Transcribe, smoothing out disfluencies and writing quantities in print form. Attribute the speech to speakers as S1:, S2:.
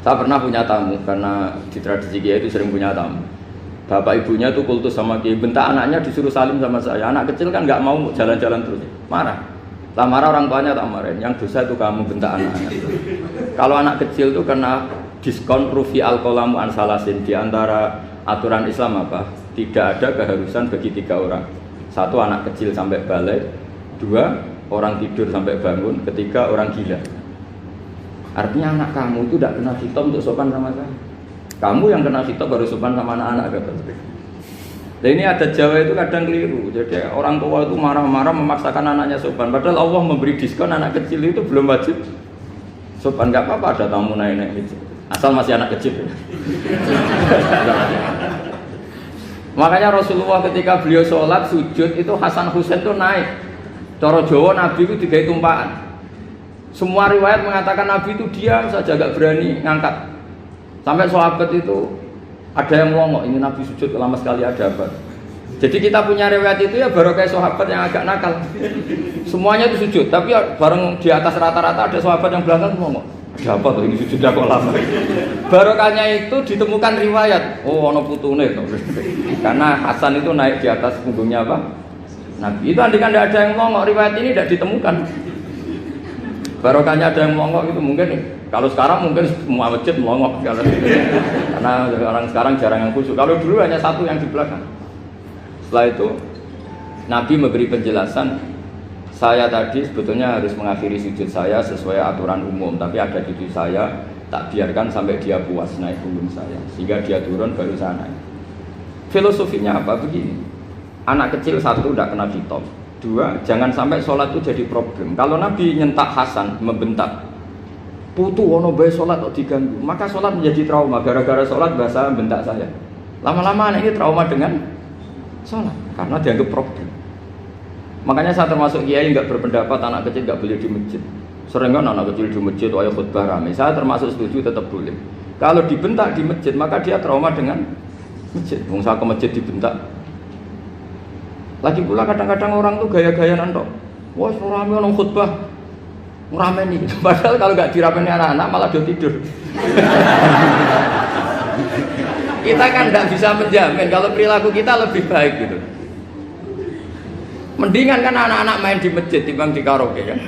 S1: Saya pernah punya tamu karena di tradisi Kiai itu sering punya tamu. Bapak ibunya itu kultus sama Kiai, bentak anaknya disuruh salim sama saya. Anak kecil kan nggak mau jalan-jalan terus, marah. Lah marah orang tuanya tak marahin. Yang dosa itu kamu bentak anaknya. Kalau anak kecil itu kena diskon rufi al-qalamu an salasin. Di antara aturan Islam apa? Tidak ada keharusan bagi 3 orang. 1 anak kecil sampai balik, 2 orang tidur sampai bangun, 3 orang gila. Artinya anak kamu itu tidak kena khitab untuk sopan sama saya. Kamu yang kena khitab baru sopan sama anak-anak. Nah ini ada Jawa itu kadang keliru. Jadi orang tua itu marah-marah memaksakan anaknya sopan. Padahal Allah memberi diskon anak kecil itu belum wajib sopan. Gak apa-apa ada tamu naik-naik gitu. Asal masih anak kecil. Makanya Rasulullah ketika beliau sholat sujud itu Hasan Husain itu naik. Cara Jawa Nabi itu 3 tumpahan. Semua riwayat mengatakan Nabi itu diam saja, gak berani ngangkat. Sampai sahabat itu ada yang melongok, ini Nabi sujud lama sekali ada apa? Jadi kita punya riwayat itu ya baru kayak sahabat yang agak nakal. Semuanya itu sujud, tapi bareng di atas rata-rata ada sahabat yang belakang melongok. Ada apa tuh ini sujudnya kok lama? Barokahnya itu ditemukan riwayat. Oh, ono putune itu. Karena Hasan itu naik di atas punggungnya apa? Nabi. Itu andikan tidak ada yang melongok, riwayat ini tidak ditemukan. Barokahnya ada yang melongok itu mungkin kalau sekarang mungkin semua masjid melongok karena orang sekarang jarang yang khusyuk. Kalau dulu hanya 1 yang di belakang. Setelah itu Nabi memberi penjelasan, saya tadi sebetulnya harus mengakhiri sujud saya sesuai aturan umum, tapi ada cucu saya tak biarkan sampai dia puas naik punggung saya sehingga dia turun baru saya naik. Filosofinya apa? Begini, anak kecil 1 tidak kena khitab. 2, jangan sampai sholat itu jadi problem. Kalau Nabi nyentak Hasan, membentak, putu ono bae sholat kok diganggu, maka sholat menjadi trauma. Gara-gara sholat bahasa bentak saya. Lama-lama anak ini trauma dengan sholat karena dianggap problem. Makanya saya termasuk kiai nggak berpendapat anak kecil nggak boleh di masjid. Sering kan anak kecil di masjid, ayo khutbah rame. Saya termasuk setuju tetap boleh. Kalau dibentak di masjid, maka dia trauma dengan masjid. Saya ke masjid dibentak. Lagi pula kadang-kadang orang tuh gaya-gayaan tok. Wah, rame orang khutbah. Ngeramen nih. Padahal kalau nggak diramein anak-anak malah dia tidur. Kita kan nggak bisa menjamin kalau perilaku kita lebih baik gitu. Mendingan kan anak-anak main di masjid timbang di karaoke kan.